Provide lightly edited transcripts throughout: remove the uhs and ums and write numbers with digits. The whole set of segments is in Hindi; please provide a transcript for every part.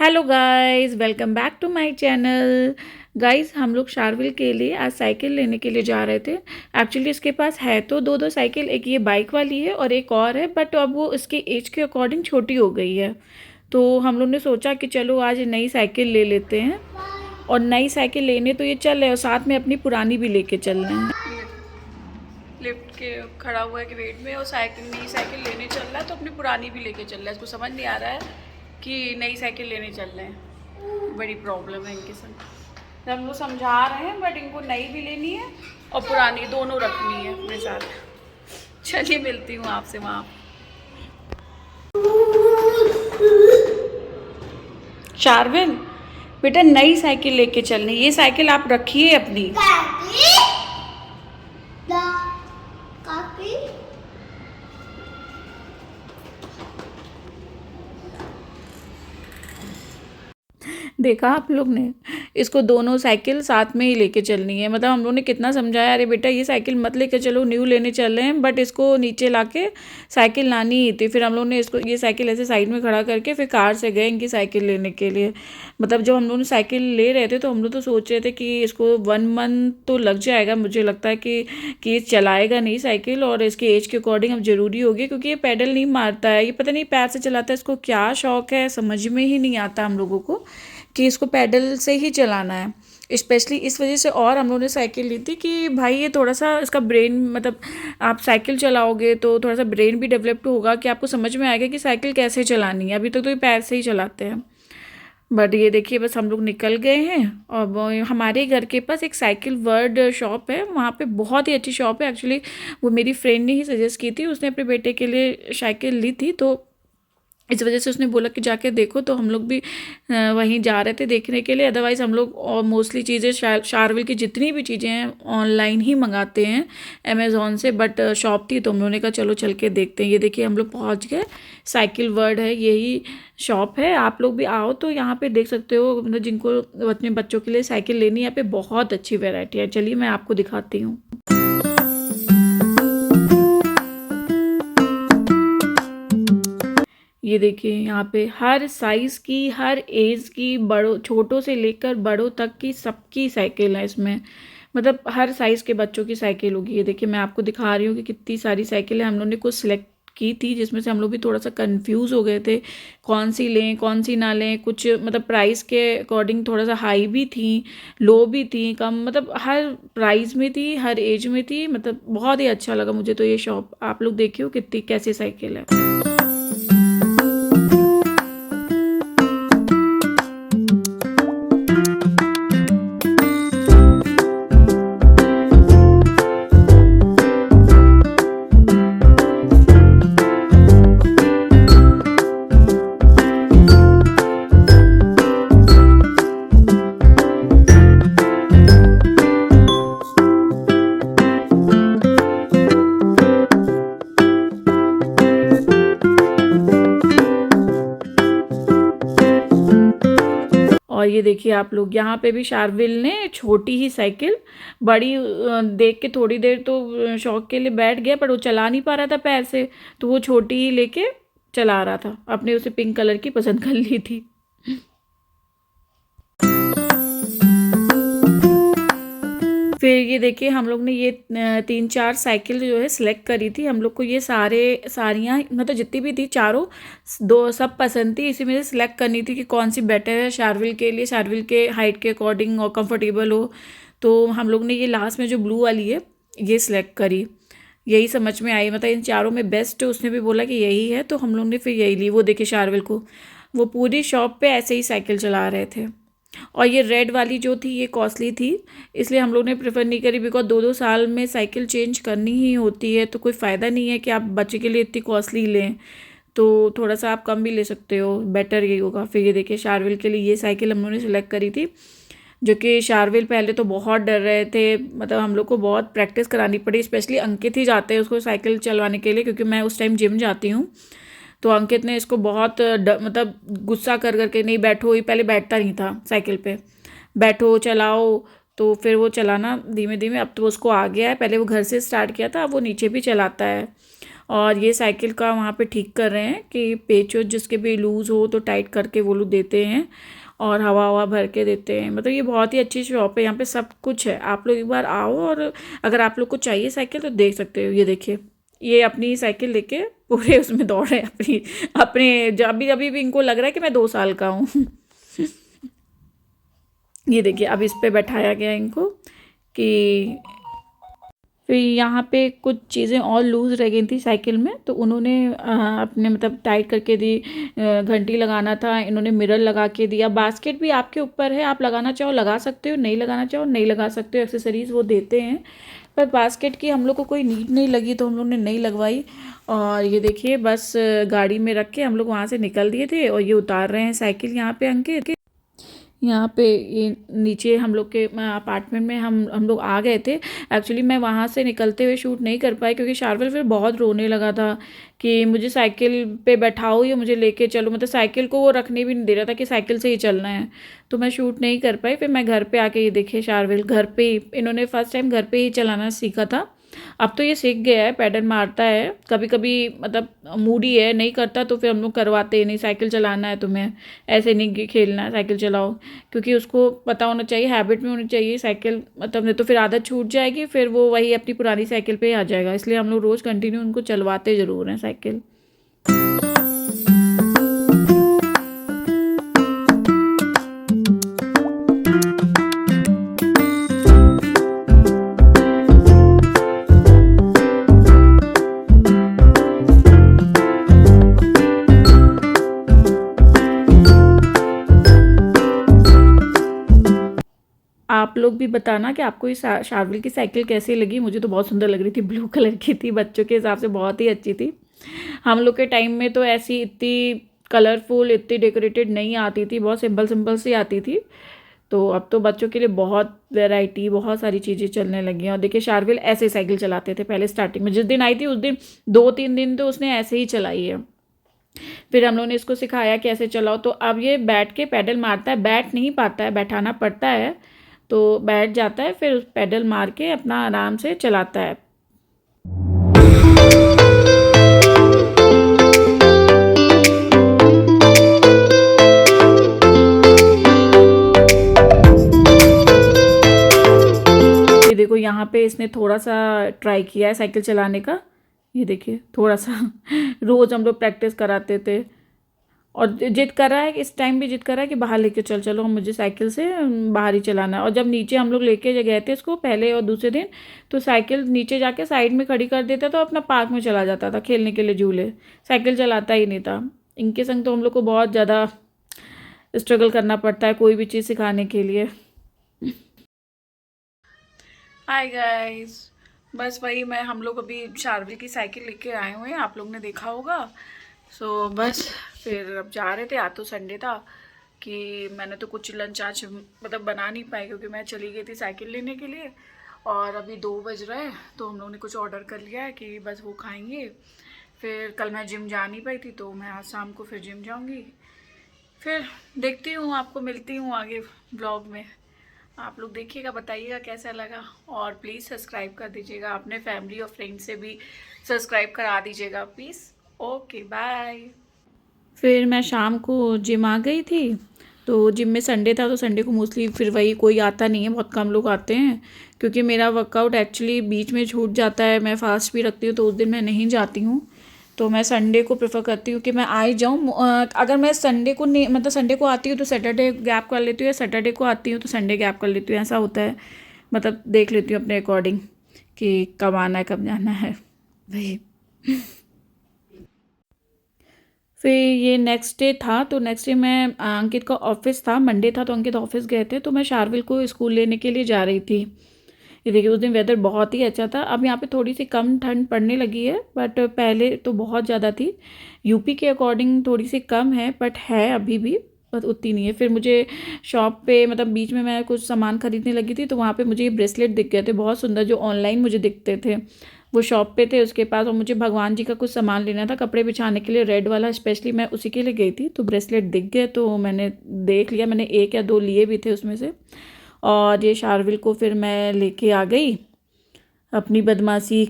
Hello guys, welcome back to my channel. Guys, हम लोग शारविल के लिए आज साइकिल लेने के लिए जा रहे थे। एक्चुअली इसके पास है तो दो साइकिल, एक ये बाइक वाली है और एक और है, बट अब वो इसके एज के अकॉर्डिंग छोटी हो गई है। तो हम लोग ने सोचा कि चलो आज नई साइकिल ले लेते हैं। और नई साइकिल लेने तो ये चल रहे हैं और साथ में अपनी पुरानी भी लेके चल रहे हैं। लिफ्ट के खड़ा हुआ है कि वेट में, और नई साइकिल लेने चल रहा है तो अपनी पुरानी भी लेके चल रहा है। इसको समझ नहीं आ रहा है कि नई साइकिल लेने चल रहे हैं। बड़ी प्रॉब्लम है इनके साथ। हम लोग समझा रहे हैं बट इनको नई भी लेनी है और पुरानी दोनों रखनी है अपने साथ। चलिए मिलती हूँ आपसे वहाँ। शारविन बेटा, नई साइकिल लेके चलनी, ये साइकिल आप रखिए अपनी। देखा आप लोग ने, इसको दोनों साइकिल साथ में ही लेके चलनी है। मतलब हम लोग ने कितना समझाया, अरे बेटा ये साइकिल मत लेके चलो, न्यू लेने चल रहे हैं, बट इसको नीचे लाके साइकिल लानी ही थी। फिर हम लोग ने इसको ये साइकिल ऐसे साइड में खड़ा करके फिर कार से गए इनकी साइकिल लेने के लिए। मतलब जब हम लोग ने साइकिल ले रहे थे तो हम लोग तो सोच रहे थे कि इसको 1 मंथ तो लग जाएगा। मुझे लगता है कि ये चलाएगा नहीं साइकिल, और इसके एज के अकॉर्डिंग अब ज़रूरी होगी, क्योंकि ये पैडल नहीं मारता है। ये पता नहीं पैर से चलाता है, इसको क्या शौक है समझ में ही नहीं आता हम लोगों को कि इसको पैडल से ही चलाना है। स्पेशली इस वजह से और हम लोगों ने साइकिल ली थी कि भाई ये थोड़ा सा इसका ब्रेन, मतलब आप साइकिल चलाओगे तो थोड़ा सा ब्रेन भी डेवलप होगा कि आपको समझ में आएगा कि साइकिल कैसे चलानी है। अभी तक तो ये पैर से ही चलाते हैं। बट ये देखिए, बस हम लोग निकल गए हैं और हमारे घर के पास एक साइकिल वर्ल्ड शॉप है। वहाँ पे बहुत ही अच्छी शॉप है। एक्चुअली वो मेरी फ्रेंड ने ही सजेस्ट की थी, उसने अपने बेटे के लिए साइकिल ली थी, तो इस वजह से उसने बोला कि जाके देखो। तो हम लोग भी वहीं जा रहे थे देखने के लिए। अदरवाइज़ हम लोग और मोस्टली चीज़ें शारविल की जितनी भी चीज़ें हैं ऑनलाइन ही मंगाते हैं, अमेज़ॉन से। बट शॉप थी तो हम लोगों ने कहा चलो चल के देखते हैं। ये देखिए हम लोग पहुंच गए, साइकिल वर्ल्ड है, यही शॉप है। आप लोग भी आओ तो यहाँ पे देख सकते हो, मतलब जिनको अपने बच्चों के लिए साइकिल लेनी है, यहाँ पे बहुत अच्छी वेराइटी है। चलिए मैं आपको दिखाती हूँ। ये देखिए यहाँ पे हर साइज़ की, हर एज की, बड़ों छोटों से लेकर बड़ों तक की सबकी साइकिल है इसमें। मतलब हर साइज़ के बच्चों की साइकिल होगी। ये देखिए मैं आपको दिखा रही हूँ कि कितनी सारी साइकिल है। हम लोगों ने कुछ सिलेक्ट की थी जिसमें से हम लोग भी थोड़ा सा कंफ्यूज हो गए थे कौन सी लें कौन सी ना लें। कुछ मतलब प्राइस के अकॉर्डिंग थोड़ा सा हाई भी थी, लो भी थी, कम, मतलब हर प्राइस में थी, हर एज में थी। मतलब बहुत ही अच्छा लगा मुझे तो ये शॉप। आप लोग देखिए कितनी कैसी साइकिल है। और ये देखिए आप लोग, यहाँ पे भी शारविल ने छोटी ही साइकिल, बड़ी देख के थोड़ी देर तो शौक के लिए बैठ गया, पर वो चला नहीं पा रहा था पैर से, तो वो छोटी ही लेके चला रहा था। अपने उसे पिंक कलर की पसंद कर ली थी। फिर ये देखिए हम लोग ने ये 3-4 साइकिल जो है सिलेक्ट करी थी। हम लोग को ये सारियाँ, मतलब जितनी भी थी चारों, दो सब पसंद थी। इसी में से सिलेक्ट करनी थी कि कौन सी बेटर है शारविल के लिए, शारविल के हाइट के अकॉर्डिंग और कंफर्टेबल हो। तो हम लोग ने ये लास्ट में जो ब्लू वाली है ये सिलेक्ट करी, यही समझ में आई। मतलब इन चारों में बेस्ट उसने भी बोला कि यही है, तो हम लोग ने फिर यही ली। वो देखिए शारविल को, वो पूरी शॉप पे ऐसे ही साइकिल चला रहे थे। और ये रेड वाली जो थी ये कॉस्टली थी, इसलिए हम लोग ने प्रेफर नहीं करी। बिकॉज 2-2 साल में साइकिल चेंज करनी ही होती है, तो कोई फ़ायदा नहीं है कि आप बच्चे के लिए इतनी कॉस्टली लें। तो थोड़ा सा आप कम भी ले सकते हो, बेटर यही होगा। फिर ये देखिए शारविल के लिए ये साइकिल हम लोगों ने सिलेक्ट करी थी, जो कि शारविल पहले तो बहुत डर रहे थे। मतलब हम लोग को बहुत प्रैक्टिस करानी पड़ी, स्पेशली अंकित ही जाते हैं उसको साइकिल चलवाने के लिए, क्योंकि मैं उस टाइम जिम जाती हूँ। तो अंकित ने इसको बहुत मतलब गुस्सा कर करके, नहीं बैठो, ये पहले बैठता नहीं था साइकिल पे, बैठो चलाओ। तो फिर वो चलाना धीमे धीमे, अब तो उसको आ गया है। पहले वो घर से स्टार्ट किया था, अब वो नीचे भी चलाता है। और ये साइकिल का वहाँ पे ठीक कर रहे हैं कि पेच वेच जिसके भी लूज़ हो तो टाइट करके वो लोग देते हैं और हवा हवा भर के देते हैं। मतलब ये बहुत ही अच्छी शॉप है, यहाँ पे सब कुछ है। आप लोग एक बार आओ और अगर आप लोग को चाहिए साइकिल तो देख सकते हो। ये देखिए, ये अपनी साइकिल लेके पूरे उसमें दौड़ रहे हैं अपनी अपने जब अभी अभी भी इनको लग रहा है कि मैं 2 साल का हूँ। ये देखिए, अब इस पे बैठाया गया इनको कि फिर यहाँ पे कुछ चीज़ें और लूज़ रह गई थी साइकिल में, तो उन्होंने अपने मतलब टाइट करके दी। घंटी लगाना था, इन्होंने मिरर लगा के दिया। बास्केट भी आपके ऊपर है, आप लगाना चाहो लगा सकते हो, नहीं लगाना चाहो नहीं लगा सकते हो। एक्सेसरीज़ वो देते हैं, पर बास्केट की हम लोग को कोई नीड नहीं लगी तो हम लोग ने नहीं लगवाई। और ये देखिए, बस गाड़ी में रख के हम लोग वहाँ से निकल दिए थे और ये उतार रहे हैं साइकिल यहाँ पे अंकित। यहाँ पे ये नीचे हम लोग के अपार्टमेंट में हम लोग आ गए थे। एक्चुअली मैं वहाँ से निकलते हुए शूट नहीं कर पाई क्योंकि शार्विल फिर बहुत रोने लगा था कि मुझे साइकिल पे बैठाओ या मुझे लेके चलो। मतलब साइकिल को वो रखने भी नहीं दे रहा था कि साइकिल से ही चलना है, तो मैं शूट नहीं कर पाई। फिर मैं घर पे आके ये देखिए, शार्विल घर पे ही, इन्होंने फर्स्ट टाइम घर पे ही चलाना सीखा था। अब तो ये सीख गया है, पैडल मारता है। कभी कभी मतलब मूडी है नहीं करता तो फिर हम लोग करवाते ही नहीं। साइकिल चलाना है तुम्हें, ऐसे नहीं कि खेलना है, साइकिल चलाओ। क्योंकि उसको पता होना चाहिए, हैबिट में होनी चाहिए साइकिल। मतलब नहीं तो फिर आदत छूट जाएगी, फिर वो वही अपनी पुरानी साइकिल पे ही आ जाएगा। इसलिए हम लोग रोज़ कंटिन्यू उनको चलवाते ज़रूर हैं साइकिल। आप लोग भी बताना कि आपको ये शार्विल की साइकिल कैसी लगी। मुझे तो बहुत सुंदर लग रही थी, ब्लू कलर की थी, बच्चों के हिसाब से बहुत ही अच्छी थी। हम लोग के टाइम में तो ऐसी इतनी कलरफुल, इतनी डेकोरेटेड नहीं आती थी, बहुत सिंपल सिंपल सी आती थी। तो अब तो बच्चों के लिए बहुत वैरायटी, बहुत सारी चीज़ें चलने लगी हैं। और देखिए, शार्विल ऐसे साइकिल चलाते थे पहले स्टार्टिंग में। जिस दिन आई थी उस दिन 2-3 दिन तो उसने ऐसे ही चलाई है। फिर हम लोगों ने इसको सिखाया कि ऐसे चलाओ, तो अब ये बैठ के पैडल मारता है। बैठ नहीं पाता है, बैठाना पड़ता है, तो बैठ जाता है, फिर पैडल मार के अपना आराम से चलाता है। ये देखो, यहाँ पे इसने थोड़ा सा ट्राई किया है साइकिल चलाने का। ये देखिए, थोड़ा सा रोज़ हम लोग प्रैक्टिस कराते थे। और जिद कर रहा है, इस टाइम भी जिद कर रहा है कि बाहर लेके चलो, मुझे साइकिल से बाहर ही चलाना है। और जब नीचे हम लोग लेके गए थे इसको पहले और दूसरे दिन, तो साइकिल नीचे जाके साइड में खड़ी कर देता था, अपना पार्क में चला जाता था खेलने के लिए झूले। साइकिल चलाता ही नहीं था। इनके संग तो हम लोग को बहुत ज़्यादा स्ट्रगल करना पड़ता है कोई भी चीज़ सिखाने के लिए। हाय गाइस, बस वही मैं हम लोग अभी शार्विल की साइकिल लेके आए हुए हैं, आप लोग ने देखा होगा। बस फिर अब जा रहे थे। आज तो संडे था कि मैंने तो कुछ लंच आज मतलब बना नहीं पाई क्योंकि मैं चली गई थी साइकिल लेने के लिए। और अभी 2 बज रहे हैं तो हम लोगों ने कुछ ऑर्डर कर लिया है कि बस वो खाएंगे। फिर कल मैं जिम जा नहीं पाई थी तो मैं आज शाम को फिर जिम जाऊंगी। फिर देखती हूँ, आपको मिलती हूँ आगे ब्लॉग में। आप लोग देखिएगा, बताइएगा कैसा लगा। और प्लीज़ सब्सक्राइब कर दीजिएगा, अपने फैमिली और फ्रेंड से भी सब्सक्राइब करा दीजिएगा प्लीज़। Okay bye. फिर मैं शाम को जिम आ गई थी। तो जिम में संडे था तो संडे को मोस्टली फिर वही कोई आता नहीं है, बहुत कम लोग आते हैं क्योंकि मेरा वर्कआउट एक्चुअली बीच में छूट जाता है। मैं फास्ट भी रखती हूँ तो उस दिन मैं नहीं जाती हूँ। तो मैं संडे को प्रेफर करती हूँ कि मैं आ ही जाऊँ। अगर मैं संडे को नहीं, मतलब संडे को आती हूँ तो सैटरडे गैप कर लेती हूँ, या सैटरडे को आती हूँ तो संडे गैप कर लेती हूँ। ऐसा होता है, मतलब देख लेती हूँ अपने अकॉर्डिंग कि कब आना है कब जाना है वही। फिर ये नेक्स्ट डे था, तो नेक्स्ट डे मैं अंकित का ऑफिस था, मंडे था तो अंकित ऑफिस गए थे, तो मैं शार्विल को स्कूल लेने के लिए जा रही थी। ये देखिए, उस दिन वेदर बहुत ही अच्छा था। अब यहाँ पे थोड़ी सी कम ठंड पड़ने लगी है, बट पहले तो बहुत ज़्यादा थी। यूपी के अकॉर्डिंग थोड़ी सी कम है, बट है अभी भी, बस उतनी नहीं है। फिर मुझे शॉप पे, मतलब बीच में मैं कुछ सामान खरीदने लगी थी तो वहाँ पे मुझे ये ब्रेसलेट दिख गए थे बहुत सुंदर, जो ऑनलाइन मुझे दिखते थे वो शॉप पे थे उसके पास। और मुझे भगवान जी का कुछ सामान लेना था कपड़े बिछाने के लिए, रेड वाला स्पेशली, मैं उसी के लिए गई थी। तो ब्रेसलेट दिख गए तो मैंने देख लिया, मैंने 1 या 2 लिए भी थे उसमें से। और ये शार्विल को फिर मैं लेके आ गई अपनी बदमाशी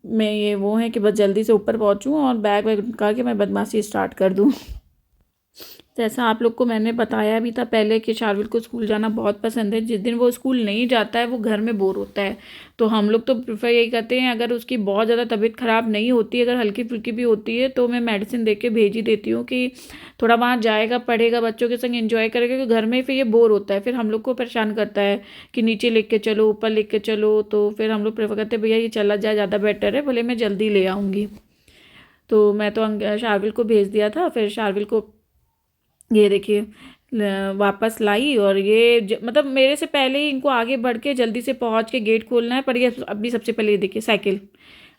में ये वो है कि बस जल्दी से ऊपर पहुँचूँ और बैग वैग उठा के मैं बदमाशी स्टार्ट कर दूँ। जैसा आप लोग को मैंने बताया भी था पहले कि शार्विल को स्कूल जाना बहुत पसंद है। जिस दिन वो स्कूल नहीं जाता है वो घर में बोर होता है। तो हम लोग तो प्रेफर यही करते हैं, अगर उसकी बहुत ज़्यादा तबीयत ख़राब नहीं होती, अगर हल्की फुल्की भी होती है तो मैं मेडिसिन दे के भेज ही देती हूँ कि थोड़ा वहाँ जाएगा, पढ़ेगा, बच्चों के संग एंजॉय करेगा, क्योंकि घर में फिर ये बोर होता है, फिर हम लोग को परेशान करता है कि नीचे लेके चलो, ऊपर लेके चलो। तो फिर हम लोग प्रेफर करते हैं भैया ये चला जाए, ज़्यादा बेटर है, भले मैं जल्दी ले आऊँगी। तो मैं तो शार्विल को भेज दिया था, फिर शार्विल को ये देखिए वापस लाई, और ये मतलब मेरे से पहले ही इनको आगे बढ़ के जल्दी से पहुंच के गेट खोलना है। पर ये अभी सबसे पहले ये देखिए साइकिल,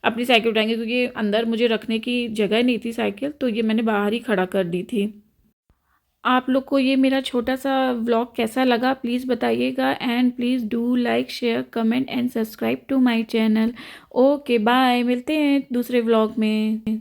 अपनी साइकिल उठाएंगे, क्योंकि अंदर मुझे रखने की जगह नहीं थी साइकिल, तो ये मैंने बाहर ही खड़ा कर दी थी। आप लोग को ये मेरा छोटा सा व्लॉग कैसा लगा प्लीज़ बताइएगा, and please do like, share, comment and subscribe to my channel. Okay bye, मिलते हैं दूसरे व्लॉग में।